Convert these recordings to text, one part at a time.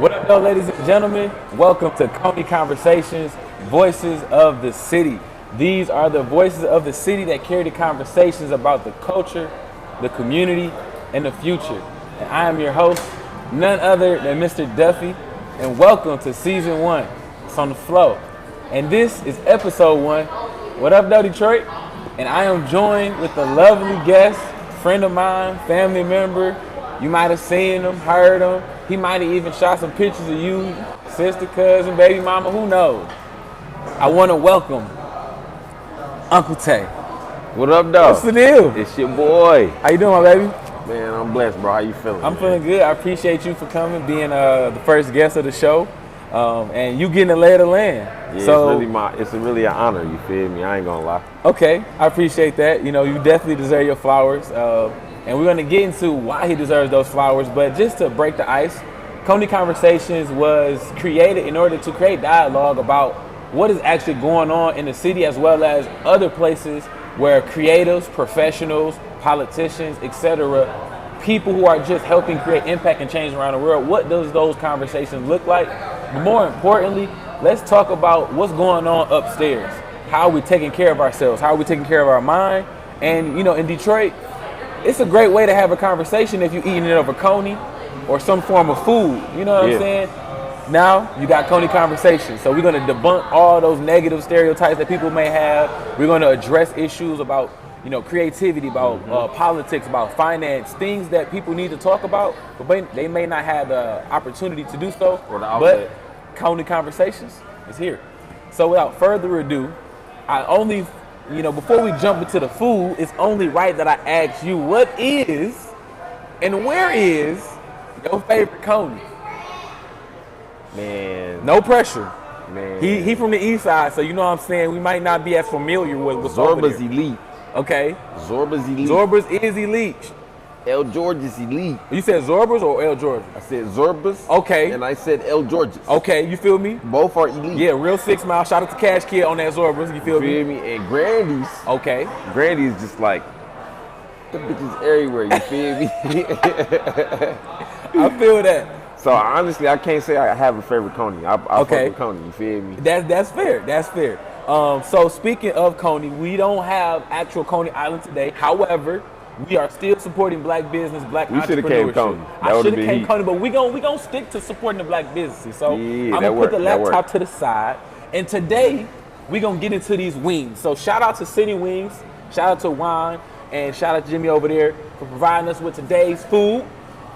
What up, though, ladies and gentlemen? Welcome to Coney Conversations, Voices of the City. These are the voices of the city that carry the conversations about the culture, the community, and the future. And I am your host, none other than Mr. Duffy, and welcome to Season 1. It's on the flow. And this is Episode 1. What up, though, Detroit? And I am joined with a lovely guest, friend of mine, family member. You might have seen him, heard him. He might have even shot some pictures of you, sister, cousin, baby mama, who knows? I want to welcome Uncle Tay. What up, dog? What's the deal? It's your boy. How you doing, my baby? Man, I'm blessed, bro. How you feeling? I'm feeling good. I appreciate you for coming, being the first guest of the show, and you getting the lay of the land. Yeah, so, it's really an honor, you feel me? I ain't gonna lie. Okay, I appreciate that. You know, you definitely deserve your flowers. And we're going to get into why he deserves those flowers. But just to break the ice, Coney Conversations was created in order to create dialogue about what is actually going on in the city, as well as other places where creatives, professionals, politicians, etc., people who are just helping create impact and change around the world, what does those conversations look like? But more importantly, let's talk about what's going on upstairs. How are we taking care of ourselves? How are we taking care of our mind? And, you know, in Detroit, it's a great way to have a conversation if you're eating it over Coney or some form of food. You know what I'm saying? Now you got Coney Conversations. So we're going to debunk all those negative stereotypes that people may have. We're going to address issues about, you know, creativity, about politics, about finance, things that people need to talk about, but they may not have the opportunity to do so. But Coney Conversations is here. So without further ado, before we jump into the food, it's only right that I ask you, what is and where is your favorite Coney? Man. No pressure. Man. He from the east side, so you know what I'm saying? We might not be as familiar with Zorba's elite. Okay. Zorba's elite. Zorba's is elite. El George's elite. You said Zorba's or El George? I said Zorba's. Okay. And I said El George's. Okay, you feel me? Both are elite. Yeah, real 6 Mile. Shout out to Cash Kid on that Zorba's. You feel me? And Grandy's. Okay. Grandy's just like, the bitches everywhere. You feel me? I feel that. So honestly, I can't say I have a favorite Coney. I fuck with Coney. You feel me? That's fair. That's fair. So speaking of Coney, we don't have actual Coney Island today. However, we are still supporting black business, black entrepreneurship. We should have came Coney. I should have came Coney, but we gonna stick to supporting the black businesses. So yeah, I'm gonna put the laptop to the side, and today we gonna get into these wings. So shout out to City Wings, shout out to Juan, and shout out to Jimmy over there for providing us with today's food.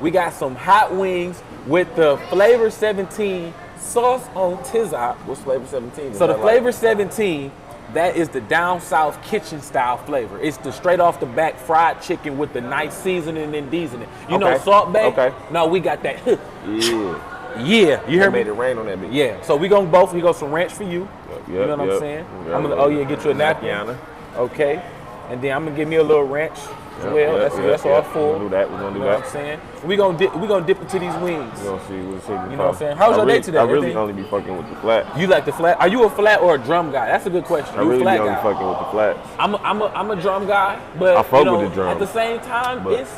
We got some hot wings with the Flavor 17 sauce on Tizot. What's Flavor 17? So the Flavor 17, that is the down south kitchen style flavor. It's the straight off the back fried chicken with the nice seasoning and seasoning. You know Salt Bae? Okay. No, we got that. Yeah. Yeah, you heard me? Made it rain on that bitch. Yeah. So we go some ranch for you. You know what I'm saying? Get you a napkin. Okay. And then I'm gonna give me a little ranch as well. That's all full. We're gonna do that. You know what I'm saying? We gonna dip into these wings. We're gonna see. You know what I'm saying? How's your day today? I really only be fucking with the flat. You like the flat? Are you a flat or a drum guy? That's a good question. I really be only fucking with the flats. I'm a drum guy, but I fuck with the drum. At the same time, it's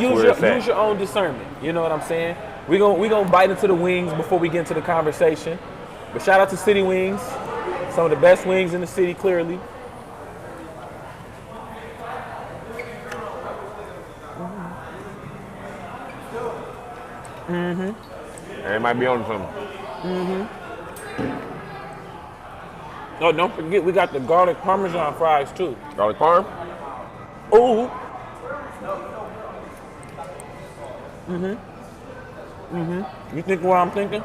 use your own discernment. You know what I'm saying? We gonna bite into the wings before we get into the conversation. But shout out to City Wings, some of the best wings in the city, clearly. And it might be on something. Oh, don't forget we got the garlic parmesan fries too. Garlic parm? Ooh. You think what I'm thinking?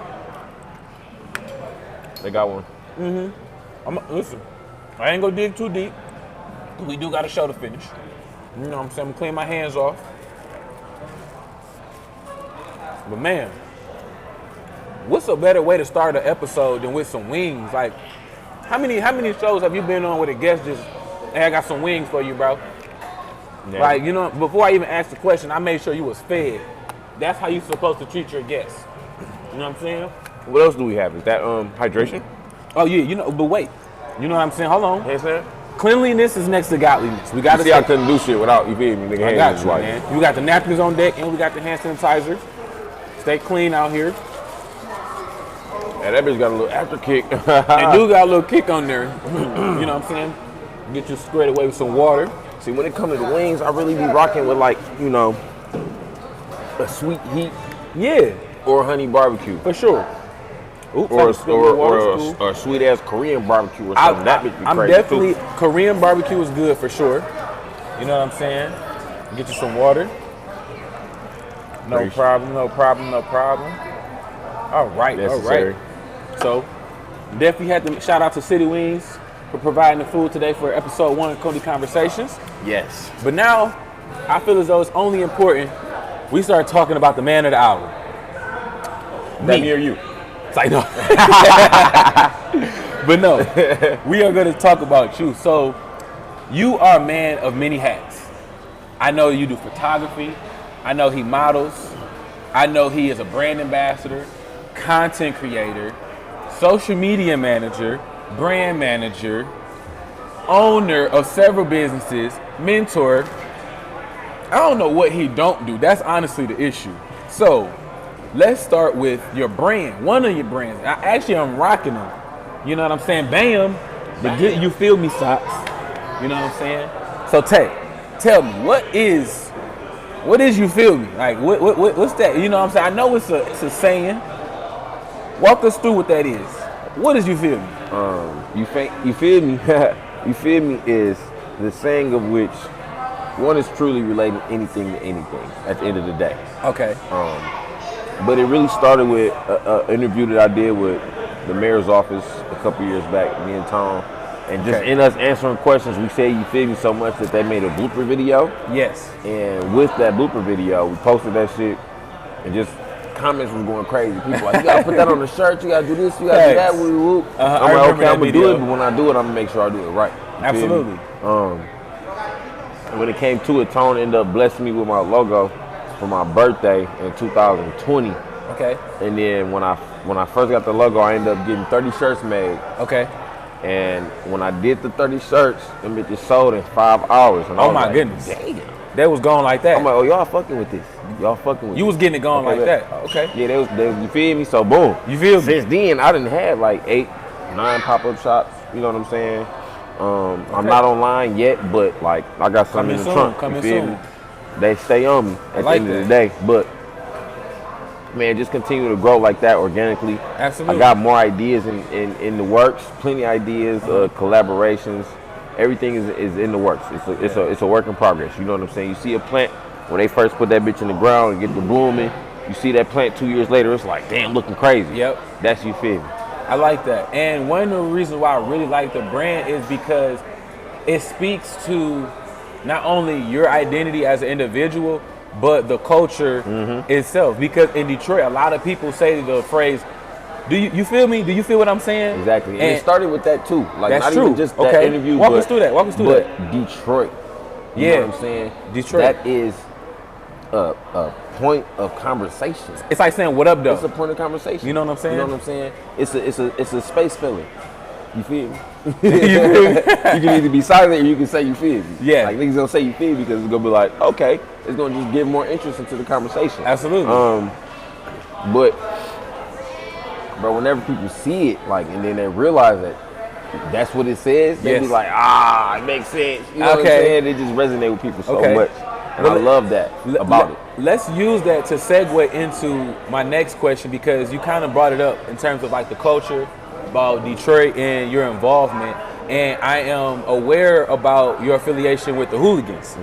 They got one. Listen, I ain't gonna dig too deep. We do got a show to finish. You know what I'm saying? I'm gonna clean my hands off. But man, what's a better way to start an episode than with some wings? Like, how many shows have you been on with a guest just, hey, I got some wings for you, bro? Yeah. Like, you know, before I even asked the question, I made sure you was fed. That's how you're supposed to treat your guests. You know what I'm saying? What else do we have? Is that hydration? Oh yeah, you know, but wait. You know what I'm saying? Hold on. You know what I'm saying? Cleanliness is next to godliness. We got to see, I couldn't do shit without, you feel me? Nigga, I got you, man. We got the napkins on deck and we got the hand sanitizer. Stay clean out here. And that bitch got a little after kick. And do got a little kick on there. You know what I'm saying? Get you squared away with some water. See, when it comes to the wings, I really be rocking with like, you know, a sweet heat. Yeah. Or honey barbecue. For sure. Oops, or a sweet ass Korean barbecue or something. That bitch be I'm crazy definitely, too. Korean barbecue is good for sure. You know what I'm saying? Get you some water. No problem. All right, Necessary. all right. So, definitely had to shout out to City Wings for providing the food today for episode 1 of Coney Conversations. Yes. But now, I feel as though it's only important we start talking about the man of the hour. Me or you? It's like, no. But no, we are going to talk about you. So, you are a man of many hats. I know you do photography. I know he models. I know he is a brand ambassador, content creator, social media manager, brand manager, owner of several businesses, mentor. I don't know what he don't do. That's honestly the issue. So let's start with your brand, one of your brands. I'm rocking them. You know what I'm saying? Bam, the good You Feel Me socks. You know what I'm saying? So tell me, what is You Feel Me? Like what's that? You know what I'm saying? I know it's a saying. Walk us through what that is. What is You Feel Me? You feel me? You feel me is the saying of which one is truly relating anything to anything at the end of the day. Okay. But it really started with an interview that I did with the mayor's office a couple years back, me and Tom. And just in us answering questions, we said You Feel Me so much that they made a blooper video. Yes. And with that blooper video, we posted that shit, and just comments was going crazy. People like, you gotta put that on the shirt, you gotta do this, you gotta do that, woo. I'm like, okay, I'm gonna do it, but when I do it, I'm gonna make sure I do it right. Absolutely. And when it came to it, Tone ended up blessing me with my logo for my birthday in 2020. Okay. And then when I first got the logo, I ended up getting 30 shirts made. Okay. And when I did the 30 shirts, them bitches sold in 5 hours. And oh my goodness. Damn. They was going like that. I'm like, oh, y'all fucking with this. Y'all fucking with You was getting it going like that. Okay. Yeah, they was, you feel me? So boom. You feel me? Since then, I done had like 8, 9 pop-up shops. You know what I'm saying? I'm not online yet, but like I got something in the trunk. Coming you feel soon. me? They stay on me at the end of the day. But man, just continue to grow like that organically. Absolutely. I got more ideas in the works. Plenty of ideas, collaborations. Everything is in the works. It's a work in progress. You know what I'm saying? You see a plant when they first put that bitch in the ground and get the blooming. You see that plant 2 years later, it's like, damn, looking crazy. Yep. That's You Feel Me. I like that. And one of the reasons why I really like the brand is because it speaks to not only your identity as an individual, but the culture itself. Because in Detroit, a lot of people say the phrase, "Do you feel me? Do you feel what I'm saying?" Exactly. And it started with that too. Like that's not true. even just that interview. Walk us through that. But Detroit. You know what I'm saying? Detroit. That is a point of conversation. It's like saying, "What up, though?" It's a point of conversation. You know what I'm saying? You know what I'm saying? It's a space filling. You feel me? You feel me? You can either be silent or you can say you feel me. Yeah. Like niggas don't say you feel me because it's gonna be like, okay, it's gonna just give more interest into the conversation. Absolutely. But whenever people see it, like, and then they realize that that's what it says, they be like, it makes sense. You know what I'm saying? It just resonates with people so much. And I love that about it. Let's use that to segue into my next question, because you kind of brought it up in terms of like the culture about Detroit and your involvement. And I am aware about your affiliation with the Hooligans.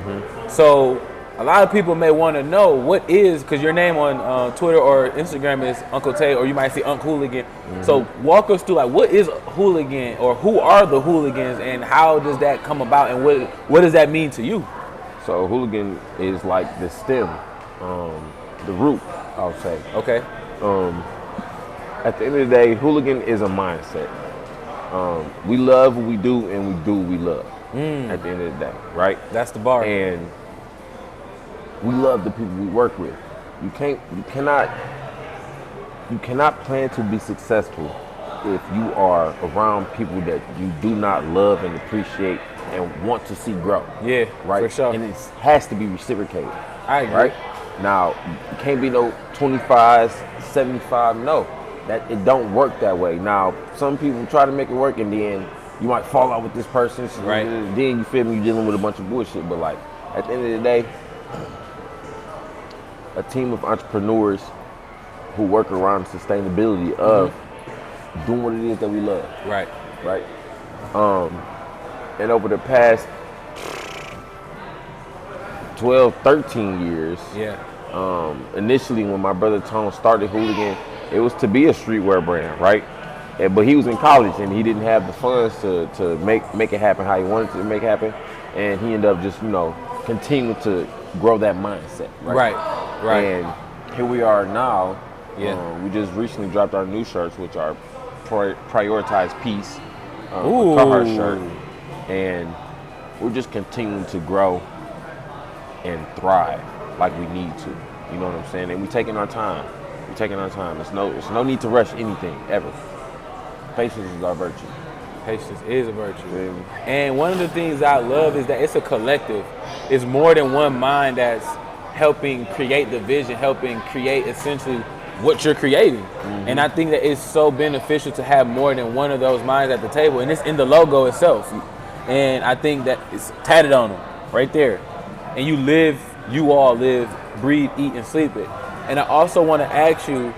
So a lot of people may want to know what is, because your name on Twitter or Instagram is Uncle Tay, or you might see Uncle Hooligan. So walk us through, like, what is a Hooligan, or who are the Hooligans, and how does that come about, and what does that mean to you? So Hooligan is like the stem, the root, I would say. Okay. At the end of the day, Hooligan is a mindset. We love what we do, and we do what we love. At the end of the day, right? That's the bar. And we love the people we work with. You cannot plan to be successful if you are around people that you do not love and appreciate and want to see grow. Yeah, right. For sure. And it has to be reciprocated. I agree. Right? Now, it can't be no 25s, 75. No, that it don't work that way. Now, some people try to make it work, and then you might fall out with this person. So Right. Then you feel me, you're dealing with a bunch of bullshit. But like at the end of the day, a team of entrepreneurs who work around sustainability of doing what it is that we love. Right. Right. And over the past 12, 13 years, Yeah. initially when my brother Tone started Hooligan, it was to be a streetwear brand, right? But he was in college and he didn't have the funds to make it happen how he wanted to make it happen, and he ended up just continuing to grow that mindset. Right. Right. And here we are now. Yeah. We just recently dropped our new shirts, which are prioritized peace, Ooh. Carhartt shirt, and we're just continuing to grow and thrive like we need to. You know what I'm saying? And we're taking our time. We're taking our time. It's no need to rush anything ever. Patience is our virtue. Patience is a virtue. Yeah. And one of the things I love is that it's a collective. It's more than one mind that's helping create the vision, helping create essentially what you're creating. And I think that it's so beneficial to have more than one of those minds at the table. And it's in the logo itself. And I think that it's tatted on them right there. And you all live, breathe, eat, and sleep it. And I also want to ask you,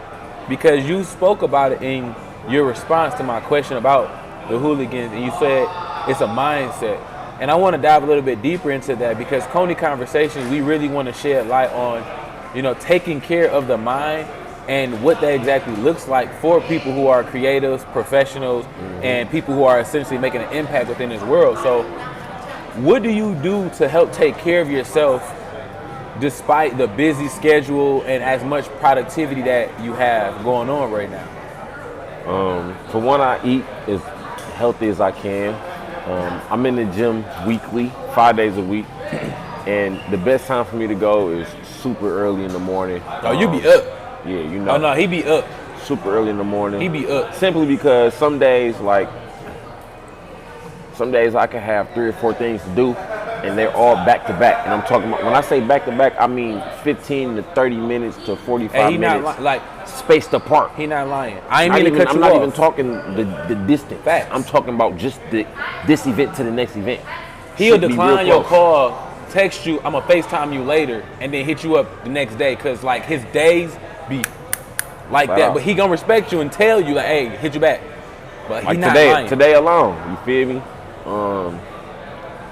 because you spoke about it in your response to my question about the hooligans, and you said it's a mindset. And I want to dive a little bit deeper into that, because Coney Conversations, we really want to shed light on, taking care of the mind and what that exactly looks like for people who are creatives, professionals, and people who are essentially making an impact within this world. So what do you do to help take care of yourself despite the busy schedule and as much productivity that you have going on right now? For one, I eat as healthy as I can. I'm in the gym weekly, 5 days a week. And the best time for me to go is super early in the morning. Oh, you be up. Yeah, Oh, no, he be up. super early in the morning. He be up. Simply because some days I can have 3 or 4 things to do, and they're all back to back. And I'm talking about, when I say back to back, I mean 15 to 30 minutes to 45 Hey, he minutes not like spaced apart. he not lying. I ain't mean to cut you I'm not off. even talking the distance. Facts. I'm talking about just this event to the next event. He'll Should be decline real your close. call, text you, I'm gonna FaceTime you later, and then hit you up the next day, cause like his days be like Wow. that. But he gonna respect you and tell you like, hey, hit you back. But he Like not lying. today alone, you feel me?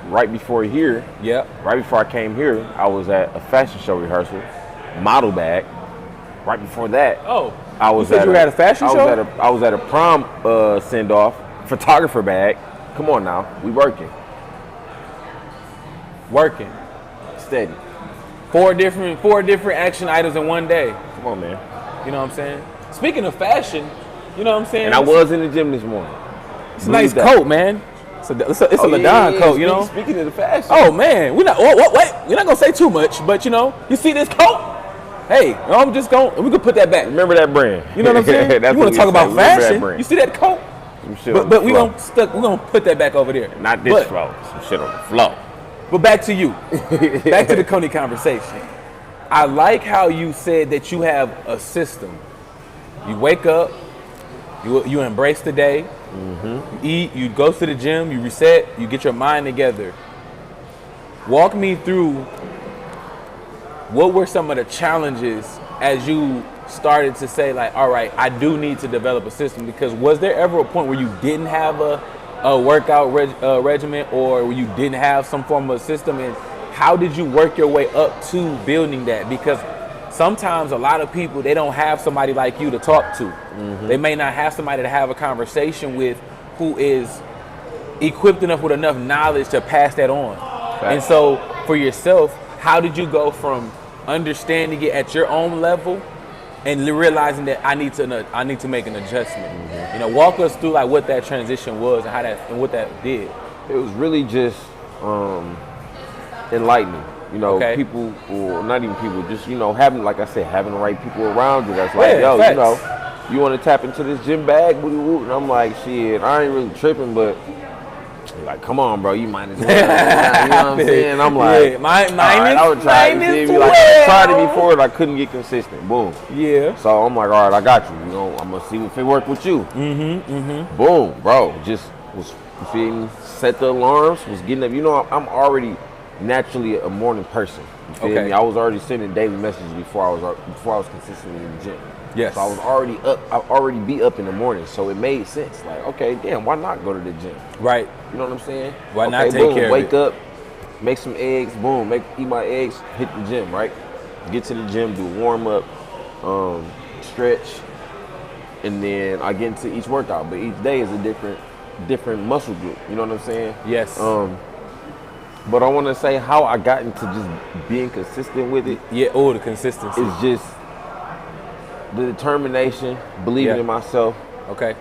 Right before here, Yep. right before I came here, I was at a fashion show rehearsal, model bag. Right before that, Oh, I was you said you were at a fashion show? I was at a prom send off, photographer bag. Come on now, we working Working. steady. Four different action items in one day. Come on, man. You know what I'm saying? Speaking of fashion, you know what I'm saying? And I was in the gym this morning. It's a nice coat, man. It's a Ladon coat, you know? Speaking of the fashion. Oh man, we're not. Wait, we're not gonna say too much, but you see this coat? Hey, I'm just we can put that back. Remember that brand. You know what I'm saying? That's You what want we to talk about say. Remember that fashion? brand. You see that coat? Some shit on But the we floor. gonna put that back over there. Not this flow. Some shit on the floor. But back to you. Back to the Coney conversation. I like how you said that you have a system. You wake up, you embrace the day, you eat, you go to the gym, you reset, you get your mind together. Walk me through what were some of the challenges as you started to say like, all right, I do need to develop a system, because was there ever a point where you didn't have a workout regimen, or where you didn't have some form of system, and how did you work your way up to building that? Because sometimes a lot of people, they don't have somebody like you to talk to. They may not have somebody to have a conversation with who is equipped enough with enough knowledge to pass that on. And so for yourself, how did you go from understanding it at your own level and realizing that I need to make an adjustment? Walk us through like what that transition was and how that and what that did. It was really just enlightening. Okay. People, or not even people, just having, like I said, having the right people around you. That's like, yo, facts. you want to tap into this gym bag, woo-woo. And I'm like, shit, I ain't really tripping, but He's like, come on, bro, you might as well. You know what I'm saying? I'm like, minus, I would try. You feel me? Like, I tried it before, and I couldn't get consistent. Boom. Yeah. So I'm like, all right, I got you. You know, I'm gonna see if it work with you. Boom, bro. Just was, you feel me? Set the alarms. Was getting up. You know, I'm already naturally a morning person. You feel me? I was already sending daily messages before I was consistently in the gym. Yes. So I was already up. I already be up in the morning, so it made sense. Like, okay, damn, why not go to the gym? Right. You know what I'm saying? Why not take boom, care of wake it? up, make some eggs, boom, eat my eggs, hit the gym, right? Get to the gym, do a warm up, stretch, and then I get into each workout. But each day is a different muscle group. You know what I'm saying? Yes. But I want to say how I got into just being consistent with it. Yeah. Oh, the consistency. It's just the determination, believing in myself. Okay.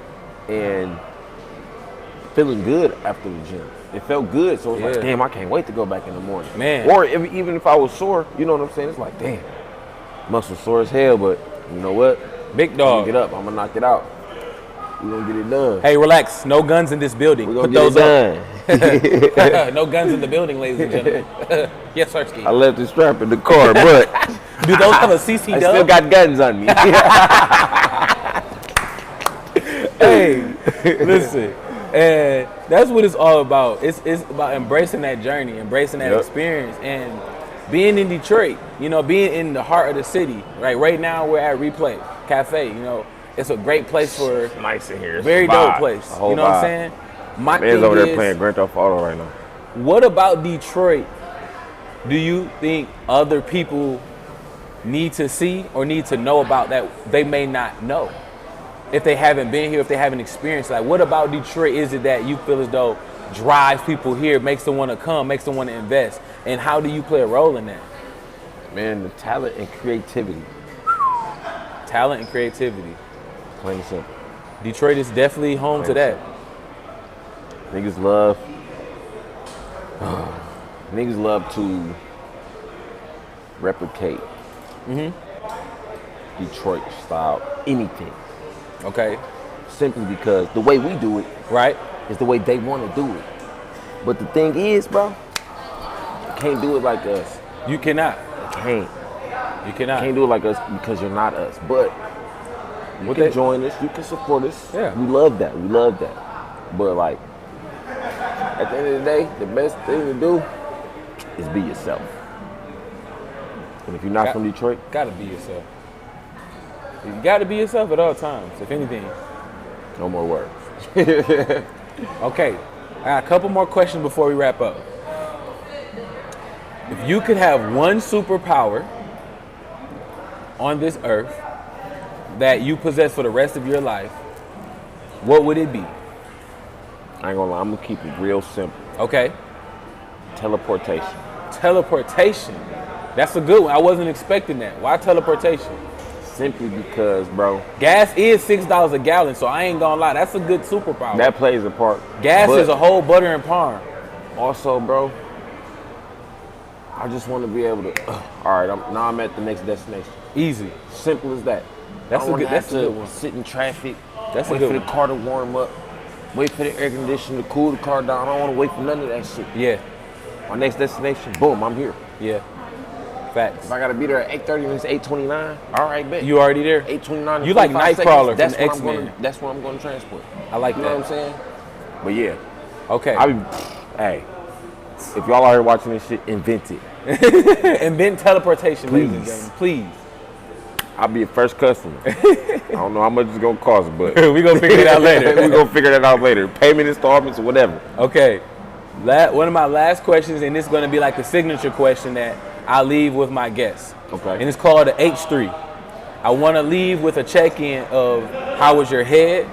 And feeling good after the gym. It felt good, so it's like, damn, I can't wait to go back in the morning. Man. Or even if I was sore, you know what I'm saying? It's like, damn, muscle sore as hell, but you know what? Big dog. Get up, I'm gonna knock it out. We're gonna get it done. Hey, relax. No guns in this building. We're gonna get it done. No guns in the building, ladies and gentlemen. Yes, sir, Ski. I left the strap in the car, but do those have a CC I dub? still got guns on me. Hey, listen. And that's what it's all about. It's about embracing that journey, embracing that experience, and being in Detroit, you know, being in the heart of the city. Right now we're at Replay Cafe, you know. It's a great place for it's nice in here. It's very dope place. You know what I'm saying? My man's over there playing Grand Theft Auto right now. What about Detroit do you think other people need to see or need to know about that they may not know? If they haven't been here, if they haven't experienced, like, what about Detroit is it that you feel as though drives people here, makes them want to come, makes them want to invest? And how do you play a role in that? Man, the talent and creativity. Talent and creativity. Plain and simple. Detroit is definitely home to that. Niggas love to replicate Detroit style anything. Okay. Simply because the way we do it is the way they want to do it. But the thing is, bro, you can't do it like us. You cannot. You cannot. Can't do it like us because you're not us. But you can join us. You can support us. Yeah. We love that. But like, at the end of the day, the best thing to do is be yourself. And if you're not from Detroit, gotta be yourself. You gotta be yourself at all times, if anything. No more words. Okay, I got a couple more questions before we wrap up. If you could have one superpower on this earth that you possess for the rest of your life, what would it be? I ain't gonna lie, I'm gonna keep it real simple. Okay. Teleportation. Teleportation. That's a good one. I wasn't expecting that. Why teleportation? Simply because, bro, gas is $6 a gallon, so I ain't gonna lie. That's a good superpower. That plays a part. Gas is a whole butter and parm. Also, bro, I just want to be able to. All right, now I'm at the next destination. Easy. Simple as that. That's a good one. Sit in traffic. That's a wait good for one. the car to warm up. Wait for the air conditioner to cool the car down. I don't want to wait for none of that shit. Yeah. My next destination, boom, I'm here. Yeah. Facts. If I gotta be there at 8:30 and it's 8:29, all right, bet. You already there? 8:29. You like Nightcrawler from X-Men. That's what I'm gonna transport. I like You that. know what I'm saying? But yeah. Okay. Hey, if y'all are here watching this shit, invent it. Invent teleportation, ladies and gentlemen. Please. I'll be your first customer. I don't know how much it's gonna cost, but we're gonna figure it out later. We're gonna figure that out later. Payment installments or whatever. Okay. One of my last questions, and this is gonna be like the signature question that I leave with my guests. Okay. And it's called the H3. I wanna leave with a check-in of how was your head,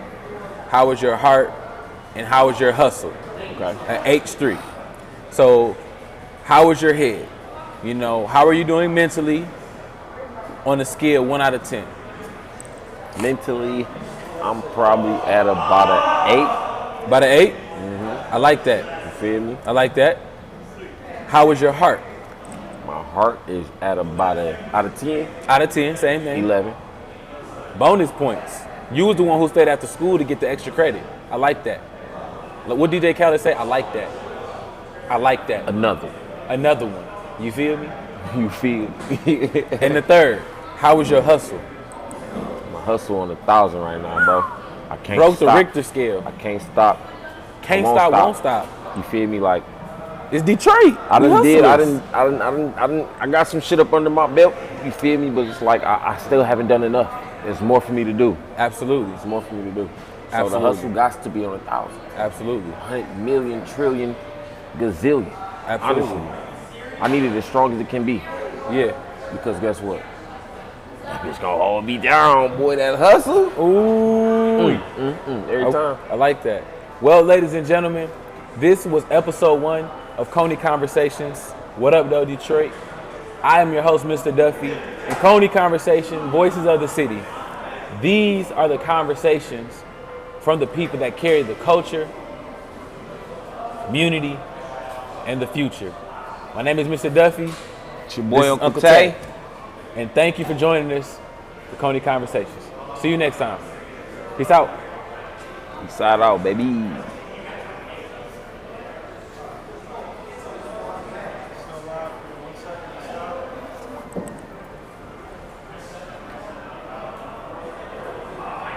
how was your heart, and how was your hustle. Okay. An H3. So, how was your head? You know, how are you doing mentally on a scale 1 out of 10? Mentally, I'm probably at about an 8. About an 8? Mm-hmm. I like that. You feel me? I like that. How was your heart? My heart is at about out of 10. Out of 10, same thing. 11. Bonus points. You was the one who stayed after school to get the extra credit. I like that. What DJ Khaled say? I like that. I like that. Another. Another one. You feel me? You feel me? And the third, how was your hustle? My hustle on 1,000 right now, bro. I can't Broke stop. the Richter scale. I can't stop. Can't I stop, won't stop. You feel me? Like It's Detroit. I We hustlers. I got some shit up under my belt. You feel me? But it's like I still haven't done enough. There's more for me to do. Absolutely. There's more for me to do. So Absolutely. the hustle got to be on 1,000. Absolutely. 100 million, trillion, gazillion. Absolutely. Honestly, I need it as strong as it can be. Yeah. Because guess what? That bitch gonna hold me down, boy. That hustle. Ooh. Every time. I like that. Well, ladies and gentlemen, this was episode 1 of Coney Conversations. What up, though, Detroit? I am your host, Mr. Duffy. And Coney Conversation, Voices of the City. These are the conversations from the people that carry the culture, community, and the future. My name is Mr. Duffy. It's your boy, This is Uncle Tay. And thank you for joining us for Coney Conversations. See you next time. Peace out. Side out, baby.